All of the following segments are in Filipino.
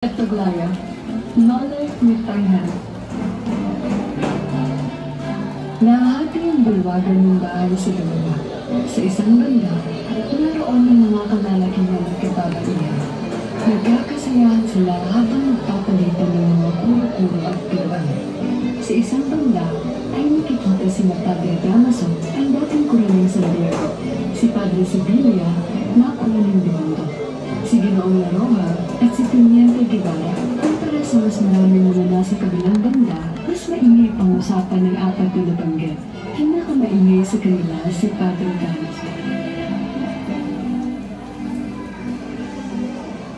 At Paglaya, Knowledge Mitanghan. Nahati ang bulwagan ng bahay sa dalawa. Sa isang banda, naroon ng mga kalalakihan at kababaihan. Nagkakasayahan sila habang nagpapalitan ng mga puro-puro at piruan. Sa isang banda, ay nakikita si Padre Damaso, ang dating kuraling San Diego, si Padre Sibilia, na kuraling Demundo, si Ginoong La Roja, at si Teniente Guevara. Kumpara sa mas maraming mga nasa kabilang banda, mas maingay pang usapan ng apat na nabanggit. Pinakamaingay sa kanila si Padre Damaso.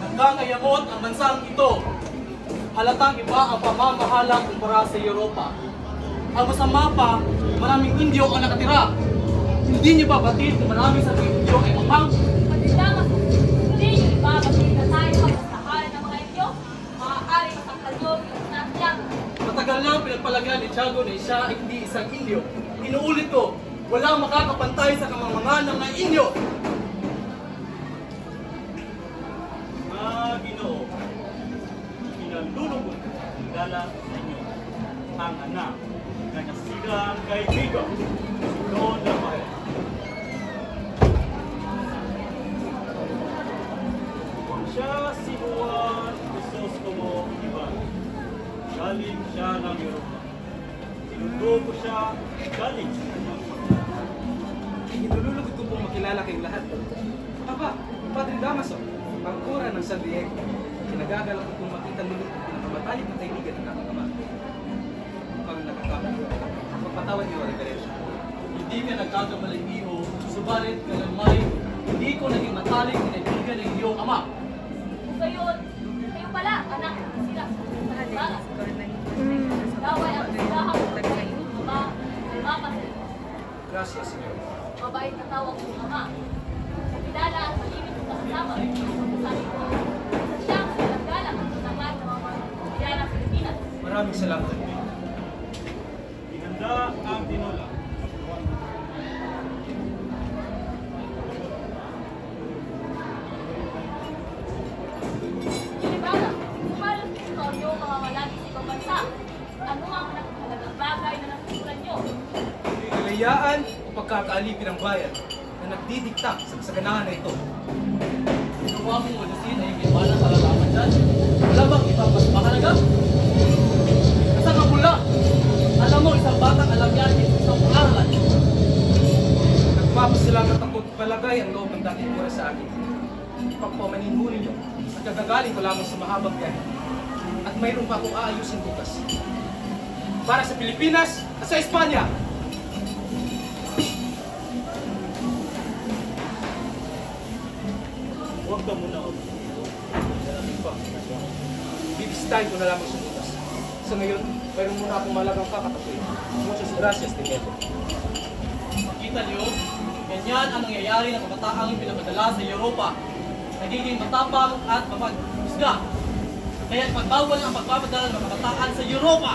Nagkakayamot ang bansang ito. Halatang iba ang pamamahala kumpara sa Europa. Ang masama pa, maraming Indio ang nakatira. Hindi niyo ba batid kung maraming sa Indio ay mapang? Padre Damaso, hindi niyo ibabatid na tayo pagkasahala ng mga Indio? Maaari masaktan niyo yung nasyang. Matagal na pinagpalagyan ni Tiago na siya ay hindi isang Indio. Inuulit ko, walang makakapantay sa kamamangan ng mga Indio. Ginoo, pinalulubog ang gala sa inyo ang anak na nasigang kaibigan doon na bahay. Siya si Juan Crisostomo Ivan. Galing siya ng Europa. Sinundo ko siya galing sa kanyang pagkakas. Inululugod ko pong makilala kayong lahat. Aba, Padre Damaso, ang kura ng San Diego. Kinagagalak ko kung makita nila ang pinakamatalik na kaibigan ng aking ama. Mukhang nakakagulo. Magpatawad niyo, Reverensya. Hindi ka nagkakamaling iho, subalit kalamay, hindi ko naging matalik na kaibigan ng iyong ama. Gayon, kayo pala, anak, sila. Para. Daway ang silahang ama, mapasal. Gracias, Senyor. Mabait na tawag ng ama. Kilala at malimit ng kasama. Sabi ko, sa siyang sinagalang at sinaman ng mga kaya ng Pilipinas. Maraming salamat. Inanda ang tinola. Pilipara, kumalas ng istoryo mga malagi sa ibang bansa. Ano ang nakakalagang bagay na natutunan nyo? Kalayaan o pagkakaalipin ng bayan na nagdidikta sa kasaganahan na ito. Ginawa mong walusin ay hindi wala para laman dyan. Wala bang ibang mas mahalaga? Kasang ang mula? Alam mo, isang batang alam yan, isang paaralan. Nagpapasalamat ako't palagay ang loob ng dating kura sa akin. Pagpamanin mo ninyo at kagagaling ko lamang sa mahabang biyahe. At mayroon pa akong aayusin bukas. Para sa Pilipinas at sa Espanya! Huwag ka muna ako. Bibisitahin ko na lamang sa bukas. Sa ngayon, mayroon muna akong malagang kakatapuin. Muchas gracias, Teniente. Makita niyo, ganyan ang nangyayari ng kabataang pinapadala sa Europa. Nagiging matapang at mapaghusga. Kaya pagbawal ang pagpapadala ng kabataan sa Europa.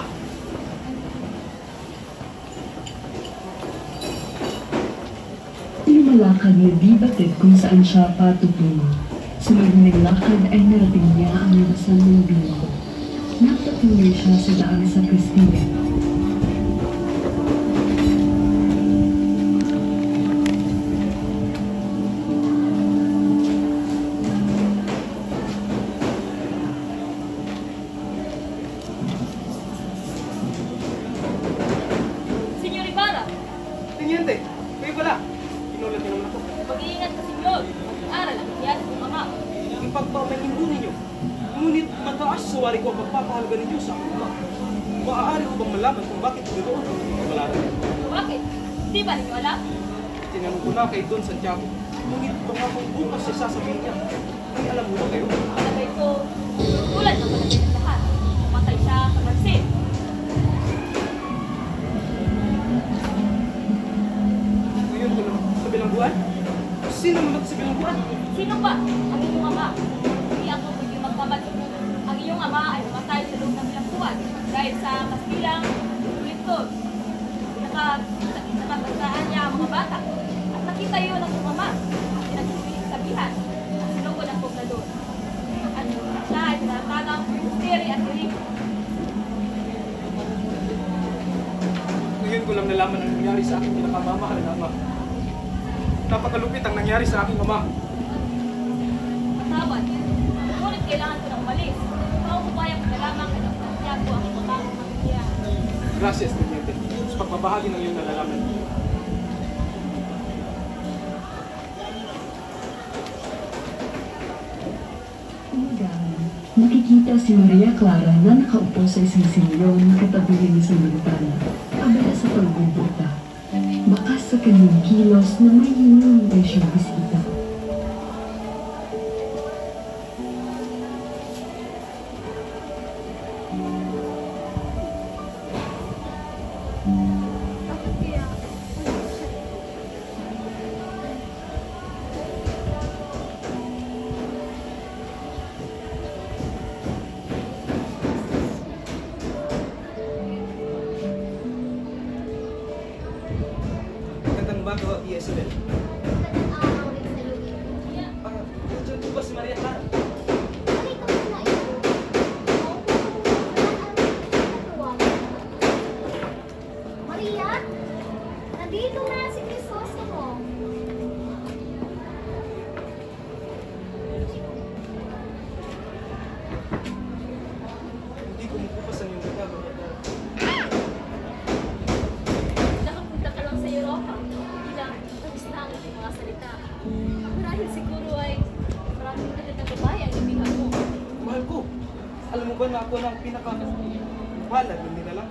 Lumalakad na di batid kung saan siya patutungo. Sunod ng lakad ay narating niya ang lupasan ng bilog. Napatuloy siya sa daan sa Cristina. Senyor Ibarra, Teniente, kayo pala. Inulat niyo naman ako. mag-iingat ka, senyor. Mag-aral ang kiyas ng ama. Ang pagpamanin mo ninyo. Ngunit mataas sa wari ko ang pagpapahalaga ninyo sa aking ama. Maaari ko bang malaman kung bakit ganoon ang pagpapalaran? Bakit? Di ba ninyo alam? Tinanong ko na kay Don Santiago. Ngunit baka kung bukas siya sasabihin niya. Ay, alam mo ba kayo? Palagay ko, tulad ng palagay ng lahat. Matay siya sa pansin. Ngayon ko lang sa bilangguan? Sino naman sa bilangguan? Sino ba? Ang inyong ama. Hindi ako pwede magkamali. Ang iyong ama ay namatay sa loob ng ilang buwan dahil sa kastilang ulit-ulit. Nakapagdaan niya ang mga bata. At nakita yun ang iyong ama. At pinagsipiling sabihan. At sinugod ang puglador. At siya ay tinatawag ko lang nalaman ang nangyari sa aking pinakamamahal na ama. Napakalupit ang nangyari sa aking ama. Patawad. Ngunit kailangan ko ng umalis. Mauubayan ko na lamang na nagpapayag ko ang ibabang pamilya. Gracias, Teniente, sa pagbabahagi ng iyong nalalaman. Umagahan, nakikita si Maria Clara na nakaupo sa isang silyon katabi rin sa bintana, abala sa pagbubuta. Bakas sa kanyang kilos na may hinihintay siyang bisita. Bakit kaya? Magandang umaga, ESL. Magandang araw rin sa Luigi. Nandiyan po ba si Maria Clara? Halika muna ito. Maupo ka muna. Wala ang ginagawa mo. Maria? Nandito na si Crisostomo. Hindi ko mapupas ang iyong ganda, Maria Clara. Nakapunta ka lang sa Europa. Bilang tapos na ang iyong mga salita. Marahil siguro ay maraming magandang babae ang ibigan mo. Mahal ko, alam mo ba na ako na ang pinaka-palad ng nilalang?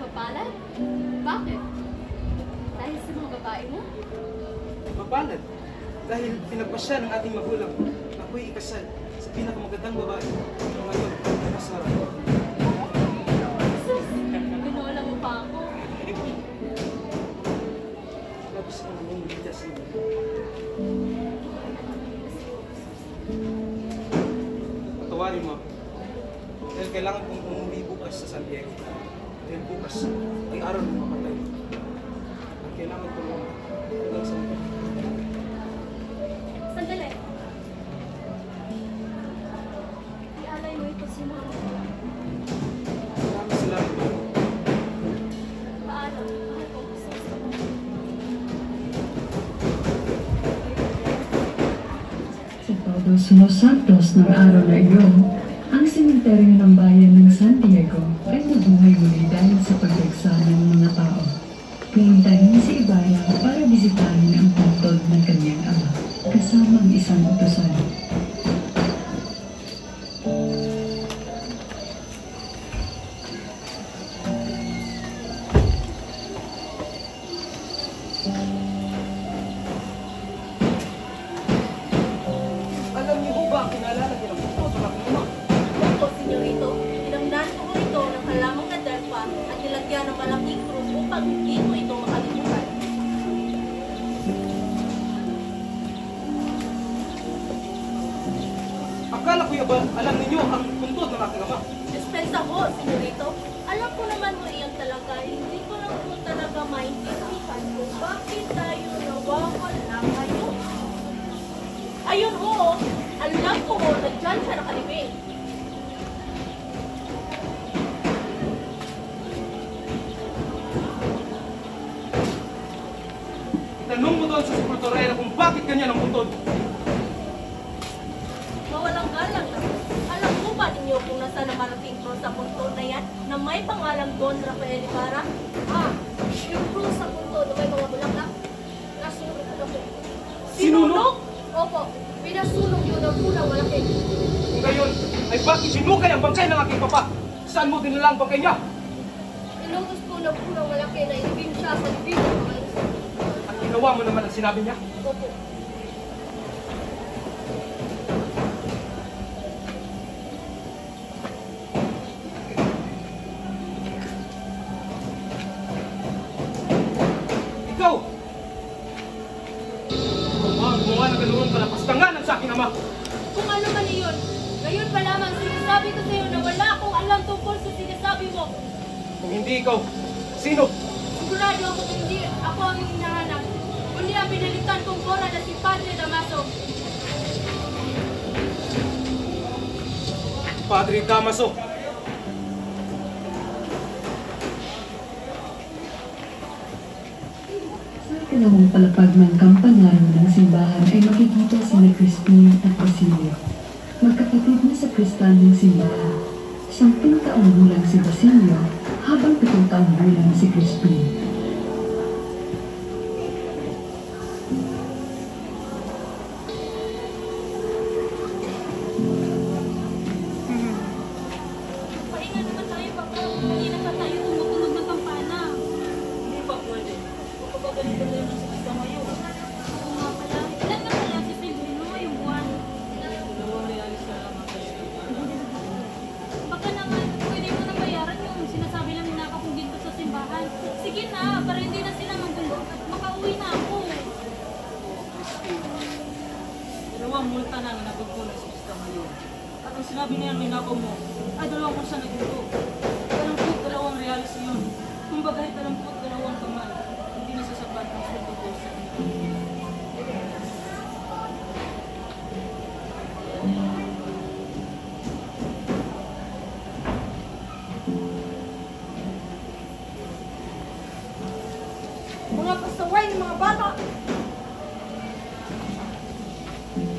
Mapalad? Bakit? Dahil sa mga babae mo? Mapalad. Dahil pinagpasya ng ating magulang na ako'y ikasal sa pinakamagandang babae. Ngayon, masarap. Sus! Pinola mo pa ako. Labis ka namang lidas mo. Patawarin mo. Dahil kailangan kong umuwi bukas sa San Diego. Dahil bukas ay araw ng mapatay. At kailangan ko lang hanggang sa mga. Sandali. Ialay mo ito si Mama. Maraming salamat po. Paalam. Mahal ko gusto mo. Sa Todos Los Santos ng araw na iyon, ang sementeryo ng bayan ng San Diego ay nabuhay muli dahil sa pagdagsa ng mga tao. Pumunta rin si Ibarra para bisitahin ang puntod ng kanyang ama, kasama ang isang utusan. Alam niyo ho ba ang kinalalagyan ng puto sa aking ama? Opo, senyorito. Tinamnan ko mo ito ng halamang na derpa at nilagyan ng malaking krus upang hindi mo ito makalimutan. Akala ko ba alam ninyo ang puntod ng aking ama? Dispensa ho, senyorito. Alam ko naman mo iyan talaga. Hindi ko lang po talaga maintindihan kung bakit tayo nawawala kayo. Ayun ho, alam ko ho na dyan siya nakalibing. Tanong mo doon sa sekretarya kung bakit ganyan ang puntod. Mawalang galang na. Alam mo ba ninyo kung nasa namarating ko sa punto na yan na may pangalang Don Rafael Ibarra? Yung cruise sa punto na may mga bulaklak. Nasunog ko na po. Sinunog? Opo, pinasunog yun ang pulang malaki. Ngayon, ay bakit sinukay ang bangkay ng aking papa? Saan mo dinala ang bangkay niya? Inutos ko ng pulang malaki na ilibing siya sa libing ng mga isang. At ginawa mo naman ang sinabi niya? Opo. Ikaw! Gumawa ng ganun palapastangan sa aking ama. Kung ano man iyon, ngayon pa lamang sinasabi ko sa iyo na wala akong alam tungkol sa sinasabi mo. Kung hindi ikaw, sino? Sigurado ako kung hindi ako ang hinahanap, kundi ang pinalitan kong kora na si Padre Damaso. Padre Damaso. ikalawang palapag ng kampanaro ng simbahan ay makikita sina Crispin at Basilio. Magkapatid na sa kristal ng simbahan. 10 taong gulang si Basilio habang 7 taong gulang si Crispin. Pahinga naman tayo, Papa. Kanina pa tayo tumutunog ng kampana. Hindi ba pwede? Kapagalitan na yun ang sista ngayon. Oo nga pala. Ilan na pala si Silvino ngayong buwan? 2 reals na lamang kayo. Baka naman, pwede mo na bayaran yung sinasabi lang ninakaw kong ginto sa simbahan. Sige na, para hindi na sila manggulo at makauwi na ako. Dalawang multa na ang inagod ko ng sista ngayon. At ang sinabi niya ang ninakaw mo ay 2 sa nagito. 2 reals yun. Kung bagay 2 kamay, hindi na sasapat ang sweldo ko sa inyo. Mga pasaway ng mga bata.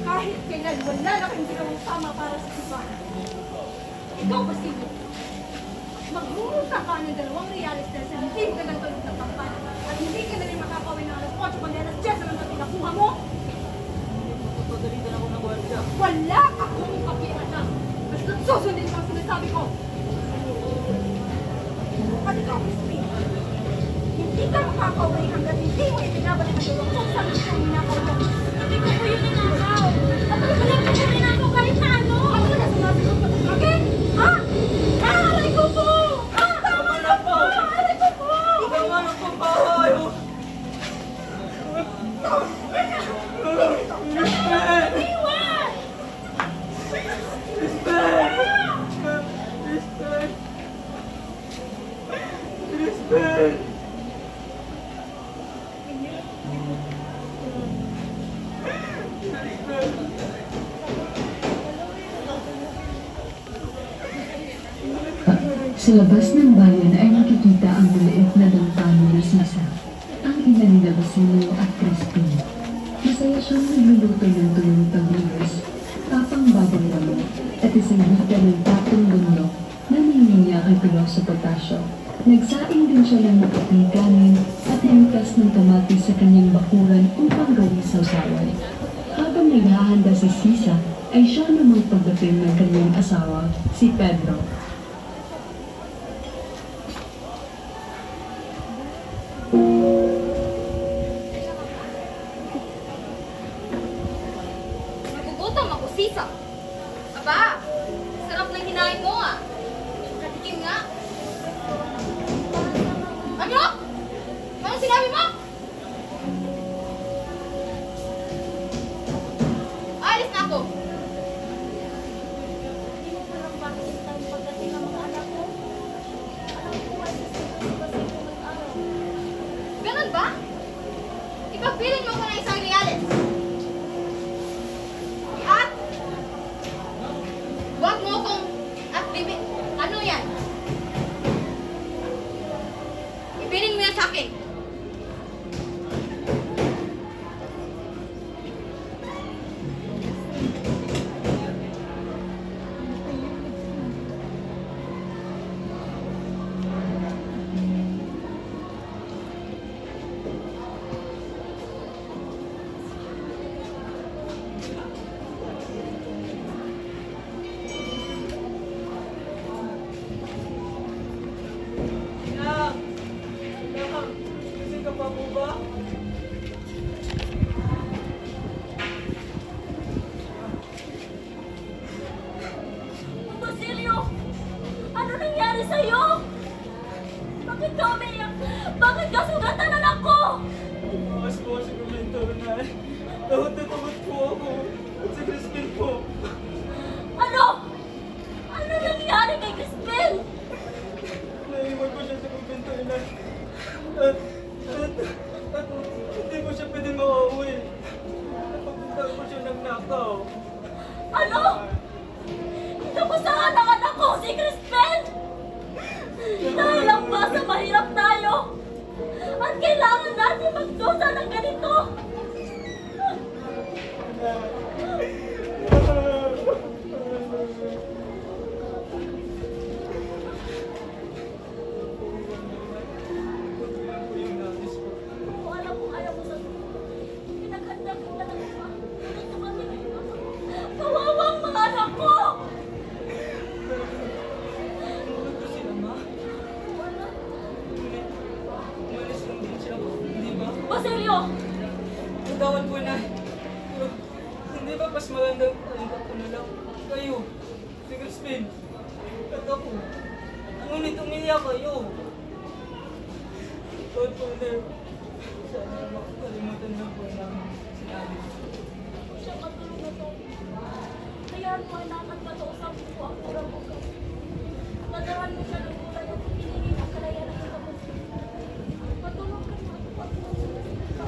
Kahit kailan wala na kayong ginawang tama para sa iba. Ikaw, Basilio, magmumulta ka ng 2 reales dahil sa hindi ka ng tulog ng kampanya at hindi ka na rin makakawin ng alas 8 kundi alas 10 naman na pinakuha mo. Pagalitan ako ng gwardiya. Wala akong pakialam. Basta susundin mo ang sinasabi ko. At ikaw, Crispin, hindi ka makakauwi hanggat hindi mo ibinabalik ang tulong kung saan mo ninakaw mo. Hindi ko po yun ninakaw. At wala ko po ninakaw kahit na ano. Ano na sumasagot pa sa akin? Ha? Aray ko po! Tama na po! Aray ko po! Tama na po, bahay! Iwan! Sa labas ng bayan ay makikita ang maliit na dangkano na sisa. Ang ina nila Basilio at Crispin. Masaya siyang nagluluto ng tuyong taglios, tapang babang lamo, at isang bita ng tapong bundok na niya kay Pilaw sa potasyo. Nagsaing din siya ng makating kanin at hinitas ng kamatis sa kanyang bakuran upang gawing sawsawan. Habang naghahanda si Sisa, ay siya namang pagdating ng kanyang asawa, si Pedro. Nagugutom ako, Sisa. Aba, sarap ng hinain mo ah. Katikim nga. Ano? Ano sinabi mo? Alis na ako. Hindi mo pa lang bakit tayo pagdating ng mga anak ko. Alam ko ay kasi ng araw. Ganun ba? Ipagpiling mo ko ng 1 reales. At huwag mo kong at bibig. Ano yan? Ipiling mo yan sa akin. Ilang! Ilang! Kasi ka pa po ba? Basilio! Ano nangyari sa'yo? Bakit ka umiyak? Bakit ka sugatan anak ko? Mas po si Pimentor na takot na takot po ako. At si Crispin po. Ano? Ano nangyari kay Crispin? Naiwan ko siya sa Pimentor na at hindi ko siya pwede makauwi. Napapunta ko siya ng nakaw. Ano? Nakusahan ang anak ko, si Crispin! Dahil lang ba sa mahirap tayo? At kailangan natin magdusa ng Nay. Hindi ba mas magandang tanggap ko na lang kayo, si Crispin, at ako. Ngunit umiyak kayo. Lord Father, sana makakalimutan lang po namin sinabi. Siya matulog na to. Kaya mo anak at matausap ko ang kurang mo. Nadahan mo siya ng kulay at pinili ang kalaya ng kapatid. Matulog ka na at matulog ka.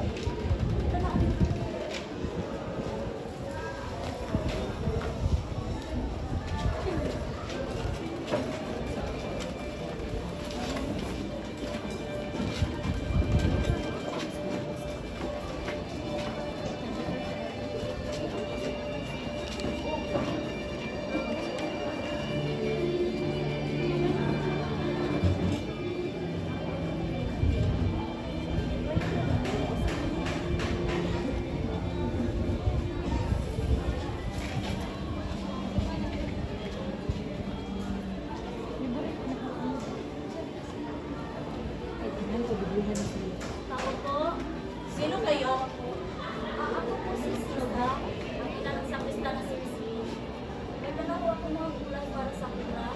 Tanahin. Tao po. Sino kayo? Ako po si Silva, ang ina ng sakrista na si Crispin. May dala ko ako mga gulay para sa kanya.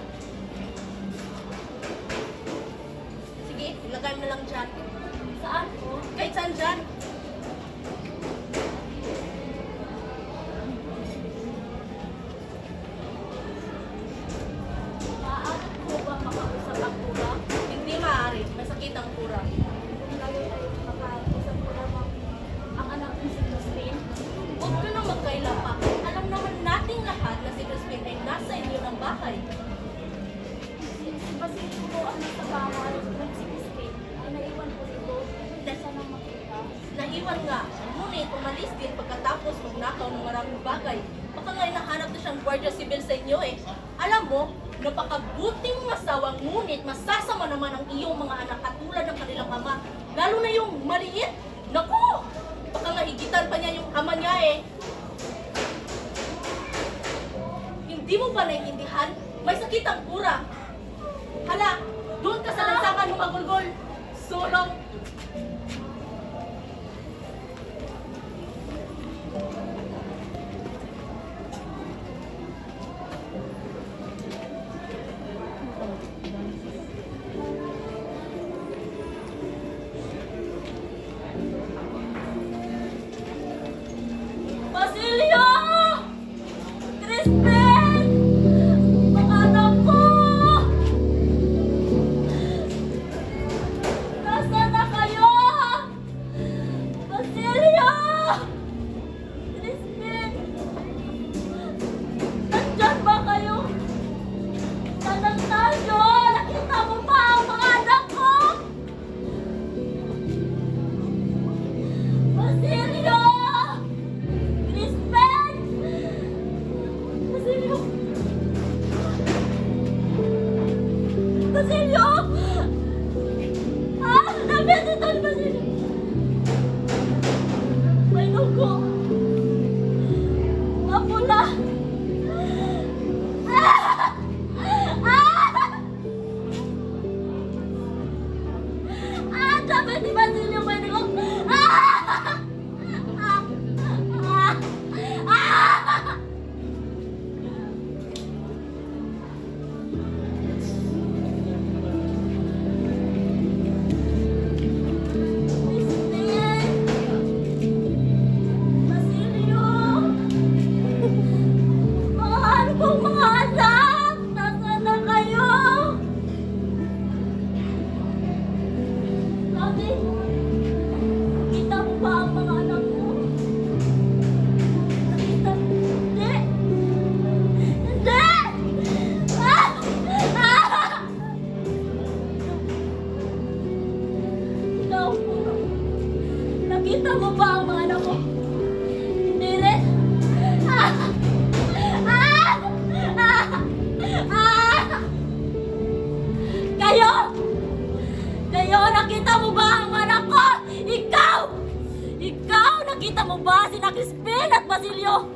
Sige, ilagay mo na lang dyan. Saan po? Kahit saan dyan. Maaari po ba makausap ang kura? Hindi maaari. May sakit ang kura. Kung kayo ay makausap ko lamang ang anak ni si Crispin, huwag ka na magkaila pa. Alam naman nating lahat na si Crispin ay nasa inyo ng bahay. Si Basilio po ang nasa bahay ng si Crispin ay naiwan po ito dahil sa nang makita. Naiwan nga, ngunit umalis din pagkatapos magnakaw ng maraming bagay. Baka nga nahanap na siyang Guardia Civil sa inyo eh. Alam mo, napakabuting masawang ngunit masasama naman ang iyong mga anak katulad ng kanilang ama. Lalo na yung maliit. Naku! Baka nga higitan pa niya yung ama niya eh. Hindi mo ba naiintindihan? May sakit ang kura. Hala, doon ka sa lansangan humagulgol. Sulong. Basilio! Crispin! Mga anak ko! Nasaan na kayo? Basilio! Crispin! Nandyan ba kayo? Nanang tayo! Nakita mo ba ang mga anak ko? Basilio! Crispin! Basilio! Basilio! Ah! Napit ito ni Basilio! May dugo! Mapula! Ah! Ah! Ah! Napit ni Basilio! May dugo! Ah! Ah! Ah! Ah! Basilio! Mahal kong mga anak! Nasaan na kayo? Sabi, kita mo ba ang mga anak mo? Nakita? Hindi! Hindi! Ah! Ah! Ikaw po. Nakita mo ba ang mga anak ko? Hindi rin. Ah! Ah! Ah! Ah! Kayo! Kayo, nakita mo ba ang mga anak ko? Ikaw! Ikaw, nakita mo ba sina Crispin at Basilio?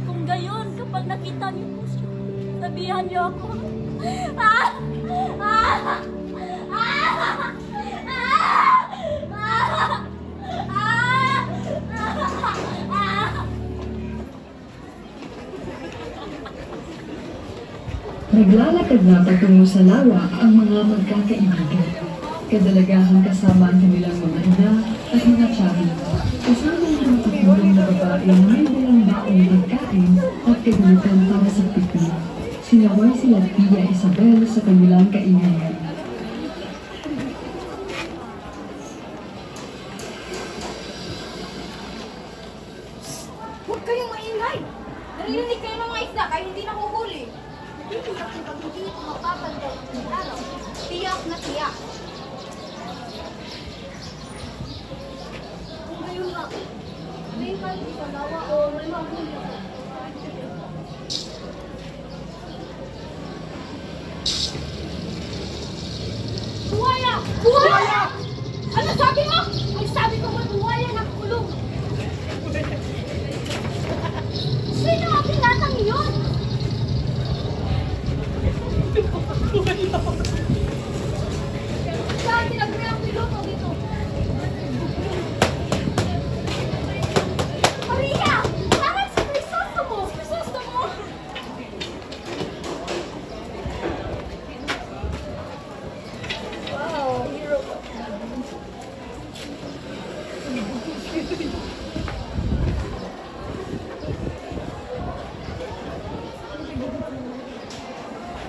Kung gayon, kapag nakita niyo po siya, sabihan niyo ako. Ah! Ah! Ah! Ah! Ah! Ah! Naglalakad na patungo sa lawa ang mga magkakaibigan. Kadalagahan kasama ang kanilang mga ina at mga tiyahin. Kasama ang mga patulong na babae na may dalang baong pagkain at kagamitan para sa pipin. Sinaway sila Tia Isabel sa kanilang kaingay. Huwag kayong maingay! Narinig kayo ng mga isda kaya hindi nahuhuli. Hindi na kitang hindi ito mapapagdaw ng araw. Tiyak na tiyak. Kung ngayon lang, may hindi ka gawa o may mahuli ako. Buhaya! Buhaya! Ano sabi mo? Ay sabi ko may buhaya na kulong. Sino ang pinatang iyon? Saan tinagmay ang piloto dito? Maria! Bakit si Crisostomo? Crisostomo! Wow, hero ka.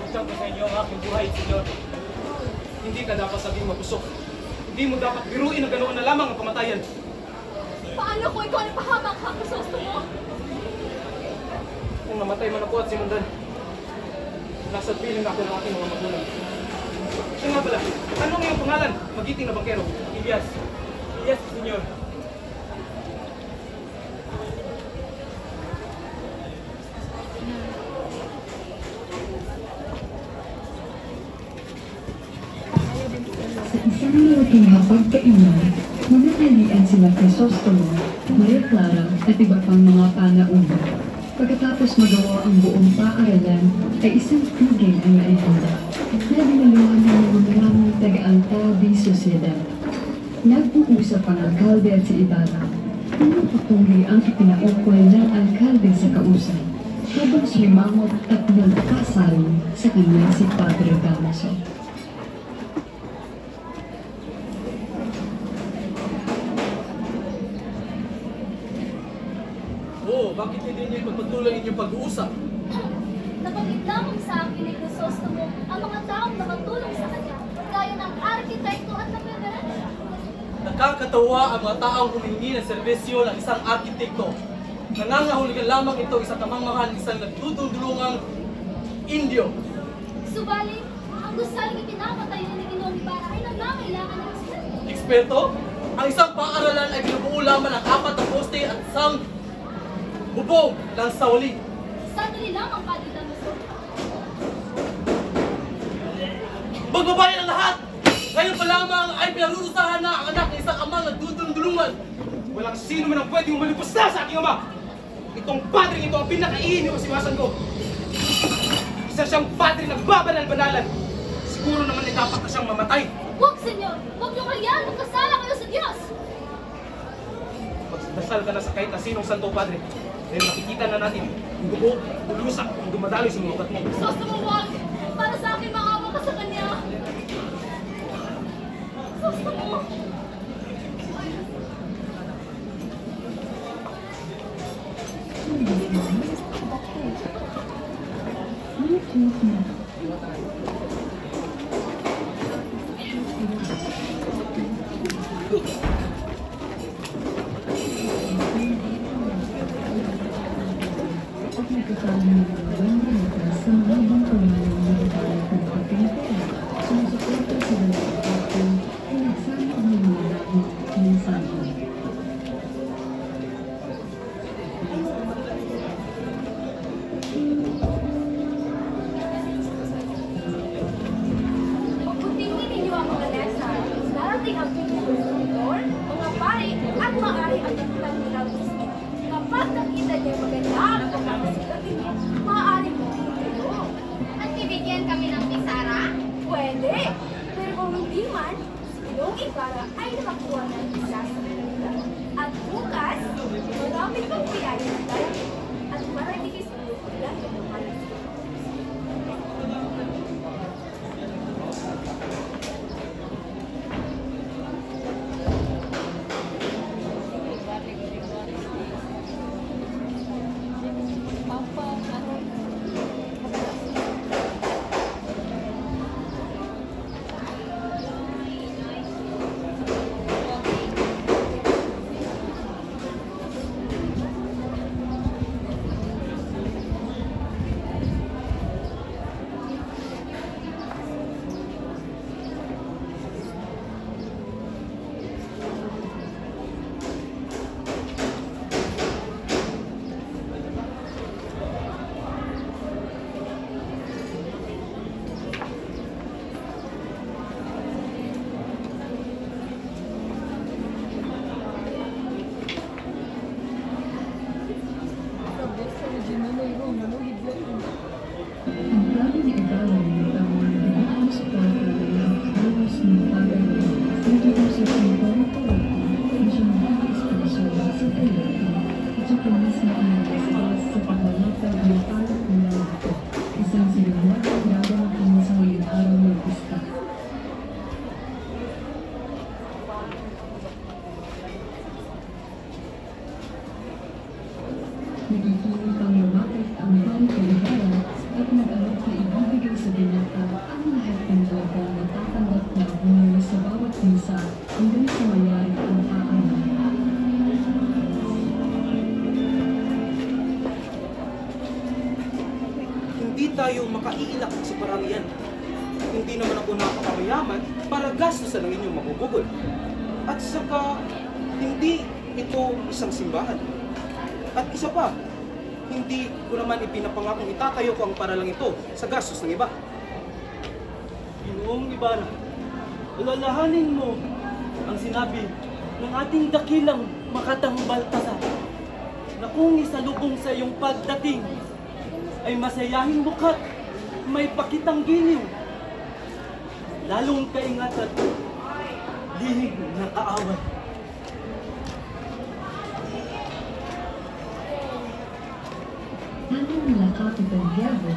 Utang ko sa inyo ang aking buhay, Senyor. Hindi ka dapat sabing mabusok. Hindi mo dapat biruin ang ganoon na lamang ang kamatayan. Paano kung ikaw ang pahamak ka, Crisostomo? Kung namatay man ako at sinundan, nasa piling na ako ng aking mga magulang. Siya nga pala, ano ang iyong pangalan? Magiting na bangkero. Ilias. Yes, Senyor. Sa isang malaking hapagkainan, nananalian sila Crisostomo, Maria Clara at iba pang mga panauba. Pagkatapos magawa ang buong paaralan, ay isang tigil ang naihanda na dinaluhan ng mga maraming taga-alta di sosyedad. Nag-uusap ang alkalde at si Ibarra. Pinuputuli ang ipinaukol ng alkalde sa kausay, habang sumimangot at nagpasal sa kanya si Padre Damaso. Oo, bakit hindi niyo ipagpatuloy inyong pag-uusap? Nabanggit lamang sa akin ni Crisostomo ang mga taong nakatulong sa kanya, gaya ng arkitekto at nagreverensya. Nakakatawa ang mga taong humingi ng serbisyo ng isang arkitekto. Nangangahulugan lamang ito isang kamangmahal ng isang nagtutulungang Indio. Subalit, ang gusaling ipinapatay na ni Ginoong Ibarra ay nangangailangan ng eksperto. Eksperto? Ang isang paaralan ay binubuo lamang ng 4 na poste at isang bubong ng sawli. Sandali lamang, Padre Damaso. Magbabayan ang lahat! Ngayon pa lamang ay pinarurusahan na ang anak ng isang amang nagdudulungan. Walang sino man ang pwedeng umalipos na sa aking ama. Itong padre ito ang pinakaiini o siwasan ko. Isa siyang padre nagbabanal-banalan. Siguro naman ay dapat na siyang mamatay. Huwag, Senyor! Huwag niyong kalyan! Magkasala kayo sa Diyos! Magdasal ka na sa kahit na sinong santo padre. Dahil makikita na natin yung dugo, bulusak, yung dumadaloy sa mga ugat mo. Crisostomo, huwag! Para sa akin, maawa ka sa kanya! Crisostomo! At nagkakaroon ng dalawang renta sa mahabang pangalang nagkakaroon ng kapitera. Sumusuporta sa dalawang ako ay nagsama ang mga lahit ng santo. Pagbutingin ninyo ang mga lesa, darating ang pinag-consultor, mga pare, at maaari ang nagtanggilang gusto. Kapag nakita niyo maganda ang pagkakasikat ninyo, maaari mo kayo. At bibigyan kami ng pisara? Pwede! Pero kung hindi man, yung Ibarra ay nakakuha ng isa sa kanila. At bukas, marami kang piyaya ng darating. At marami kayo sa iyo dahil ng halas. Siyang pag-espresyon sa kailangan at sa pumis na pinag-espresyon sa paglalapag ng parang pinalito. Isang sinunod at gagawin sa huling araw ng pista. Nagigiling pang lumapit ang Don Calihara at nag-alok na ibibigay sa binata ang lahat ng droga na tatanggap na mula sa bawat pinsa hanggang sa mayari ang aanan. Hindi tayo makaiilak sa paramihan. Hindi naman ako napakamayaman para gastusan ang inyong mabubugol. At saka, hindi ito isang simbahan. At isa pa, hindi ko naman ipinapangakong itatayo ko ang paralang ito sa gastos ng iba. Ginoong Ibarra, alalahanin mo ang sinabi ng ating dakilang Makatang Baltasar na kung isalubong sa iyong pagdating ay masayahin mukat, may pakitang giliw, lalong kaingatan, lihig na kaaway. Habang nalakapit ang Diabo,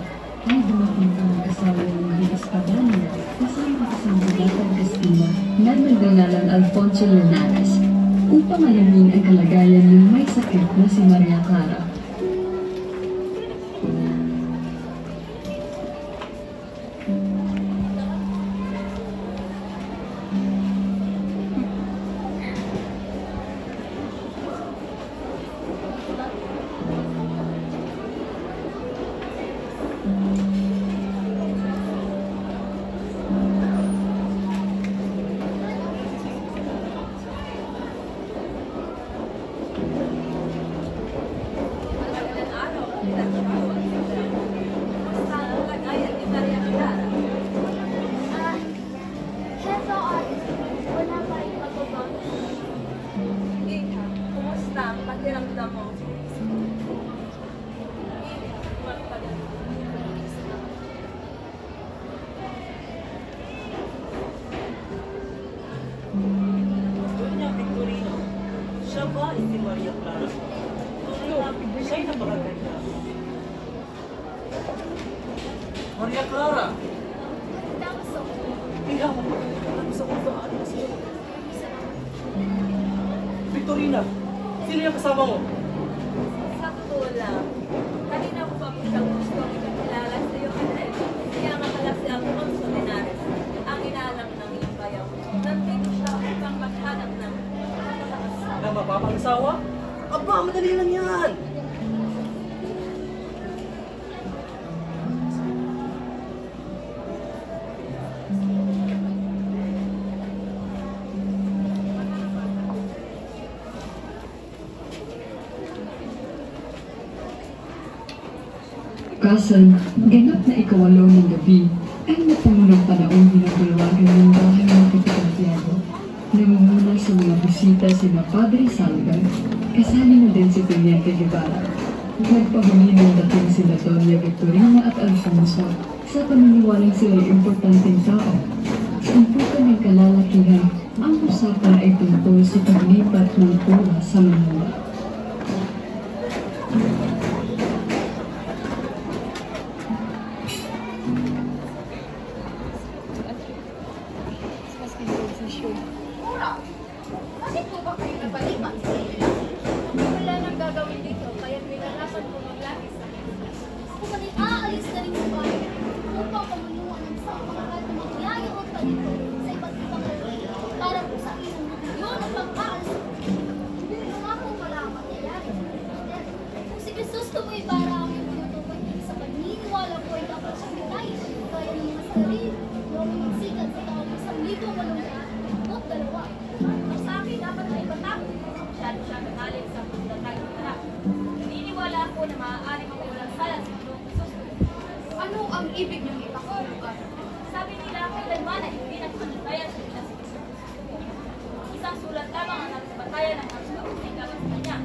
ay dumating ang mag-asawa ng Espadanya kasama isang babatang Kastina na nagngangalang Alfonso Linares upang alamin ang kalagayan ng may sakit na si Maria Clara. Doña Victorina, siya ba si Maria Clara? Siya'y napakaganda. Maria Clara! Iyaw, ano sa kung siya? Victorina! Sino yung kasama mo? Sa totoo lang, kanina ko pa po siyang gusto ikakilala sa iyo, Andres. Kaya nga pala si Alfonso Linares, ang inaalam ng iyong bayaw. Nandito siya upang maghanap ng makakasama. Na mapapangasawa? Aba, madali lang yan! Kasan, ganap na ikawalo ng gabi, ay napunong panahon binabulwagan ng bahay ng Kapitang Namumuna sa mga bisita sina Padre Salgar, kasali na din si Teniente Guevara. Nagpahuli ng dating sila Doña Victorina at Alfonso sa paniniwalang sila'y importanteng tao. Sa ampukan ng kalalakihan, ang usapan ay tungkol sa paglipat ng pura sa Manila. Mura! Bakit po ba kayo nabalikan sa kanila? Wala nang gagawin dito, kaya nilalasan ko maglahis sa Kung bakit aalis na rin sa bahay upang pamunuan ng isang pangaral na magyayaon pa dito sa iba't ibang lugar para po sa isang milyon ang pang-aalis. Hindi nga po wala ang mangyayari. Kung si Jesus tumoy para ang iyong tinutukoy sa paniniwala ko ay dapat siyang hinayin kaya ng mga sarili noong magsikat sa taong 1,800 Ang sa akin, dapat ay patakot. Masyado siya nagalit sa pagdatag ng anak. Naniniwala ako na maaari mawalang sala sa Panginoong Hesus. Ano ang ibig niyong ipakulugan? Sabi nila, kailanman ay hindi nagpapatayan sa Diyos. Isang sulat lamang ang nagpapatayan ng mga kaulit laban sa kanya.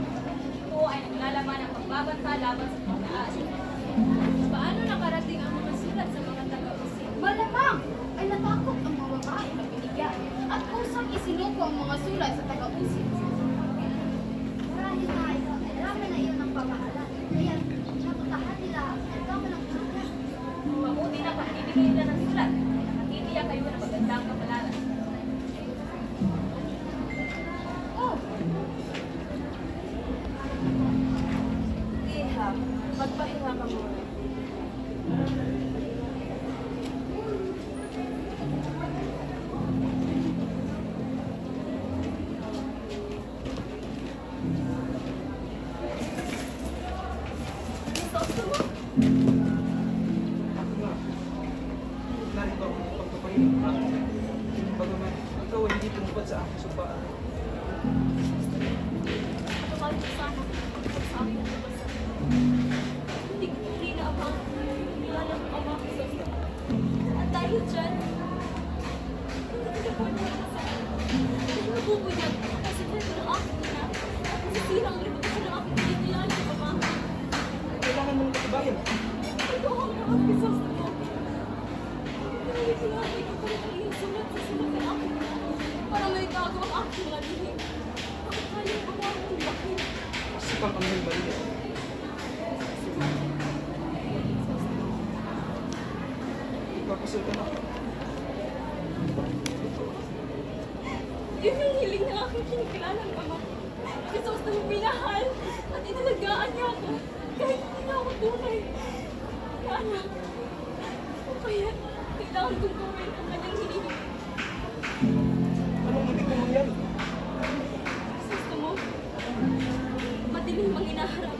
Ito ay naglalaman ng pagbabanta laban sa pagkaan. Paano nakarating ang mga sulat sa mga taga-usin? Malamang ay natakot ang mga babae na binigyan at kusang isinuko ang mga sulay sa taga-usip. Marahil na kailangan na iyon ng pamahalaan. Kaya napuntahan nila ang nagkama ng sulat. Mabuti na pag ibigay nila ng sulat. Nakakitiyak kayo na magandang kapalaran. Oh, Iha, magpahinga ka muna. Narito ako ng pagpapahiling para sa iyo. Bagaman, ikaw ay hindi tumupad sa aking sumpaan. Tumalit ka sana sa akin ang nabasa. Hindi ko rin na ama. Nilalang ang ama ko sa iyo. At dahil dyan, hindi ko na sa akin. Hindi nabubunyag kasi kwento ng aking ina. At nasisirang reputasyon ng aking pinitilaan ng ama. Kailangan mong katibayan. Ito ang nakakisas na mo. Ngunit sinabi ko pa rin ang iyong sulat sa sulat ng aking ina para may gago ang aking lalihim. Bakit kaya ko ba ang bakit? Sipang ang Maria. Ipapasal ka na. Yun yung hiling ng aking kinikilalang ama. Jesus na minahal at inalagaan niya ako kahit hindi na ako tunay. Kaya anak, kaya kailangan kong gawin ang kanyang hinihingi. Anong ibig mong mangyari? Gusto mo? Madilim ang inaharap.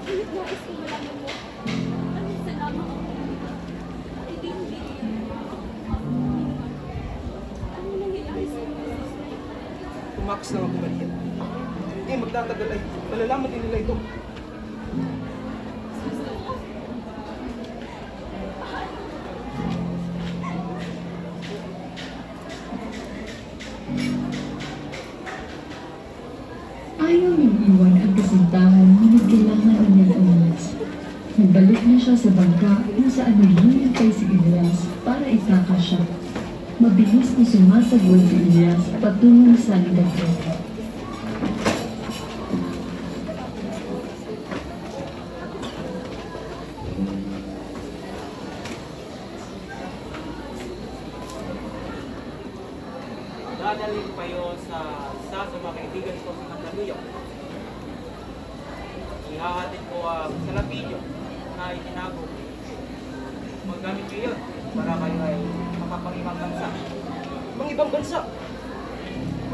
Ngunit nais kong malaman mo. Anong salamat ako? At hindi iyon. Ano nangyayari sa iyo, Jesus? Tumakas lang ako, Maria. Hindi magtatagal ay malalaman din nila ito. Gusto mo? Ayaw niyang iwan ang kasintahan, ngunit kailangan na niyang umalis. Nagbalik na siya sa bangka kung saan naghihintay si Elias para itakas siya. Mabilis na sumasagol si Elias patungo sa ligtas. Dadalhin ko kayo sa isa sa mga kaibigan ko sa Mandaluyong. Ihahatid ko ang salapinyo na itinago. Magamit ko yun para kayo ay makapangibang bansa. Mga ibang bansa.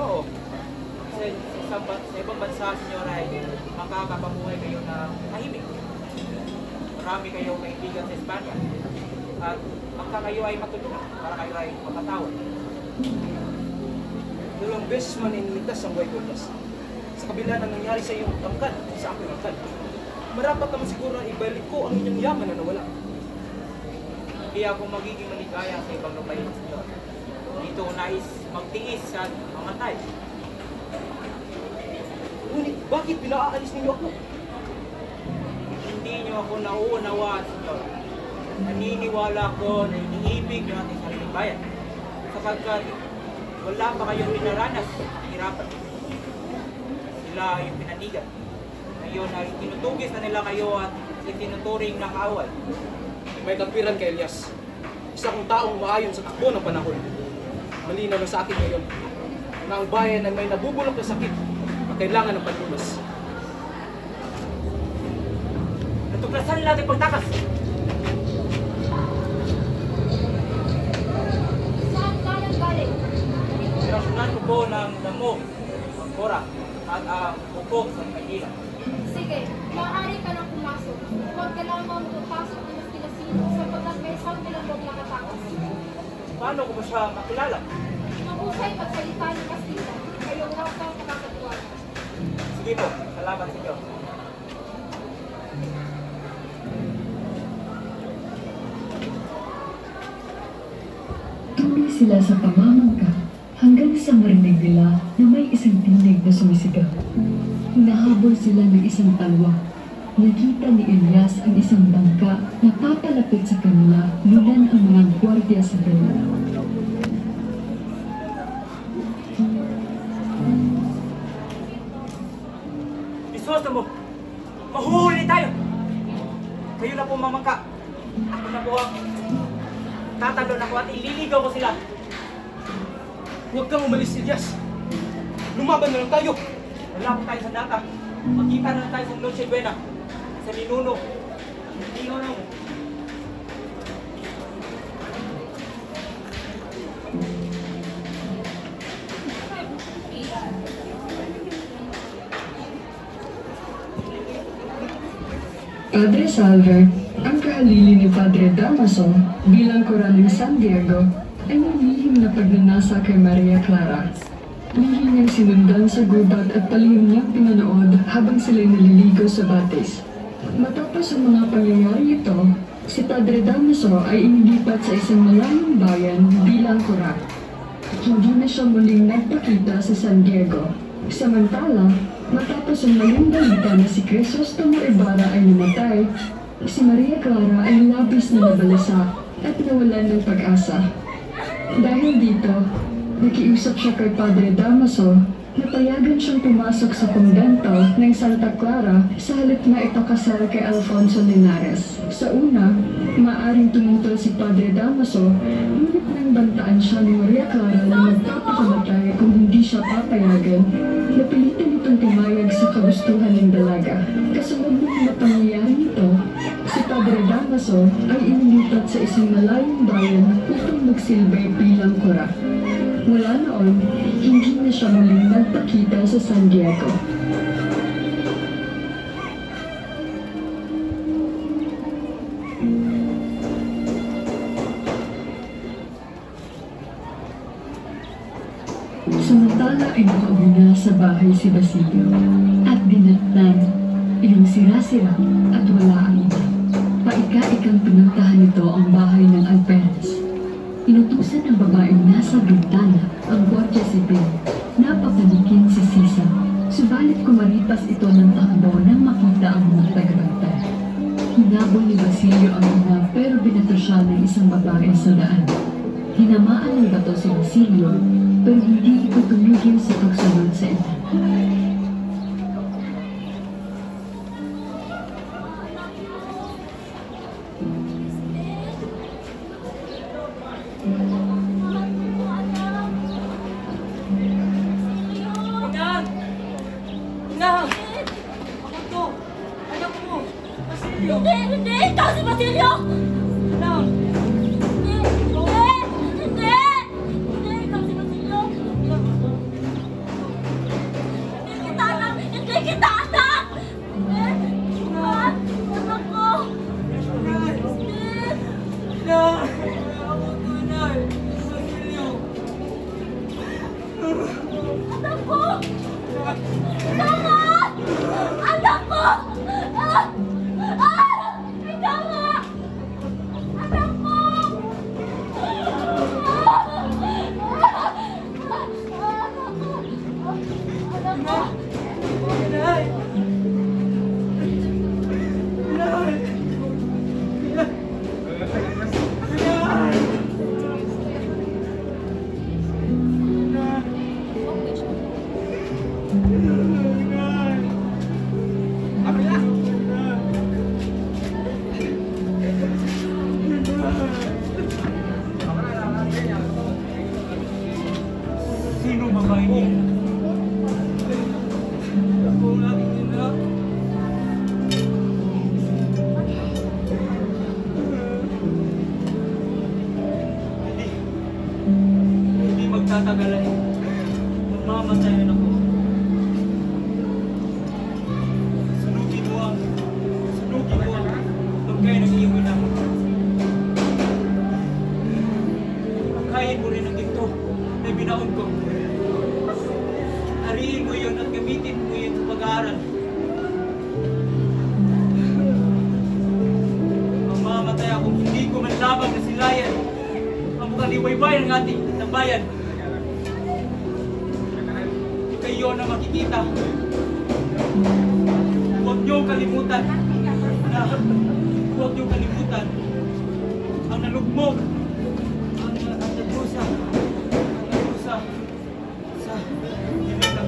Oo. Sa ibang bansa, senyor, ay makakapamuhay kayo na tahimik. Marami kayong kaibigan sa Espanya. At pagka kayo ay matulungan para kayo ay mapatawad. 2 beses man iniligtas ang buhay ko, Elias. Sa kabila ng nangyari sa iyong angkan, sa aking angkan. Marapat naman siguro na ibalik ko ang inyong yaman na nawala. Hindi ako magiging maligaya sa ibang lupain, senyor. Dito nais magtiis at mamatay. Ngunit bakit pinaalis ninyo ako? Hindi niyo ako nauunawaan, senyor. Naniniwala ko na iniibig ng ating sariling bayan. Sapagkat wala pa kayong pinaranas ng hirapan. Sila ay pinanigan. Ngayon ay tinutugis na nila kayo at itinuturing ng away. May katwiran kay Elias. Isa kong taong maayon sa takbo ng panahon. Malinaw na sa akin ngayon na ang bayan ay may nabubulok na sakit at kailangan ng panlunas. Natuklasan nila ating pagtakas. saan kayang galing? Sinasunan ko po ng damo, ang kora, at ang bukog sa Manila. Sige, maaari ka nang pumasok. Huwag ka lamang magpasok ng mas kinasino sapagkat may isang bilanggo nakatakas. Paano ko ba siya makilala? Mahusay pagsalita ng Kastila, kayo raw kang makakatuwag. Sige po, salamat sa inyo. Tuloy sila sa pamamangka hanggang sa marinig nila na may isang tinig na sumisigaw. Hinahabol sila ng isang talwa. Nakita ni Elias ang isang bangka na papalapit sa kanila, lulan ang mga gwardiya sa kanila. Crisostomo, mahuhuli tayo. Kayo na po mamangka. Ako na po ang tatalon ako at ililigaw ko sila. Huwag kang umalis, Elias. Lumaban na lang tayo. Wala po tayo sa data. Magkita na lang tayo sa Noche Buena. Sa Ninuno. Hindi ko na. Padre Salver, ang kahalili ni Padre Damaso bilang kura ng San Diego ay may lihim na pagnanasa kay Maria Clara. Lihim niyang sinundan sa gubat at palihim niyang pinanood habang sila'y naliligo sa batis. Matapos ang mga pangyayari ito, si Padre Damaso ay inilipat sa isang malayong bayan bilang kura. Hindi na siya muling nagpakita sa San Diego. Samantala, matapos ang maling balita na si Crisostomo Ibarra ay namatay, si Maria Clara ay labis na nabalasa at nawalan ng pag-asa. Dahil dito, nakiusap siya kay Padre Damaso na payagan siyang pumasok sa kumbento ng Santa Clara sa halip na ipakasal kay Alfonso Linares. Sa una, maaaring tumutol si Padre Damaso, ngunit nang bantaan siya ni Maria Clara na magpapakamatay kung hindi siya papayagan, napilitan itong pumayag sa kagustuhan ng dalaga. Kasunod ng mga pangyayari nito, si Padre Damaso ay inilipat sa isang malayong bayan upang magsilbi bilang kura. Mula noon, hindi na siya muling nagpakita sa San Diego. Samantala ay nakauwi na sa bahay si Basilio at dinatnan, iyong sira-sira at wala ang iba. Paika-ikang pinuntahan nito ang bahay ng Alperes. Inutusan ng babaeng nasa bintana ang Guardia Civil. Napapanikin si Sisa, subalit kumaripas ito ng takbo nang makita ang mga tagabantay. Hinabol ni Basilio ang ina pero binato siya ng isang babae sa daan. Hinamaan ng bato si Basilio pero hindi ito tumigil sa pagsunod sa ina. Hindi! Ikaw si Basilio! Ikaw si Basilio! Hindi kita anak! Anak ko! Anak ko! Anak ko! Sino babae niya? Ako ang aking ina. Hindi magtatagalan. Mamamatayan ako. Sunugin mo ang pagkain ng iyong ina. Pagkain mo rin ang ginto na binaon ko. Hariin mo yun at gamitin mo yun sa pag-aaral. Mamamatay ako hindi ko manlabang na silayan ang mukhang liwayway ng ating tambayan. Kayo na makikita. Huwag niyong kalimutan ang nalugmok, ang nagrusa sa hilitan.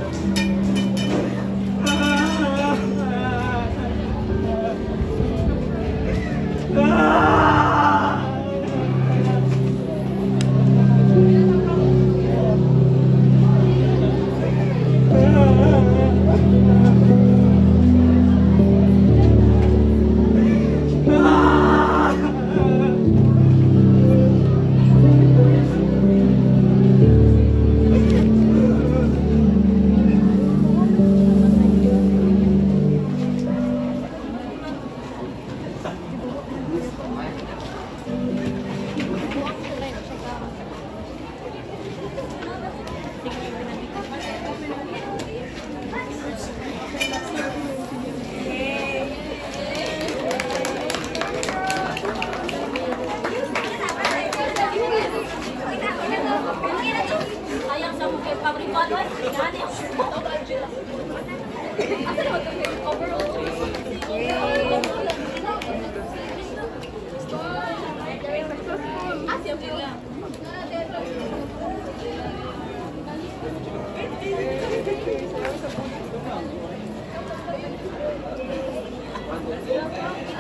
Dapat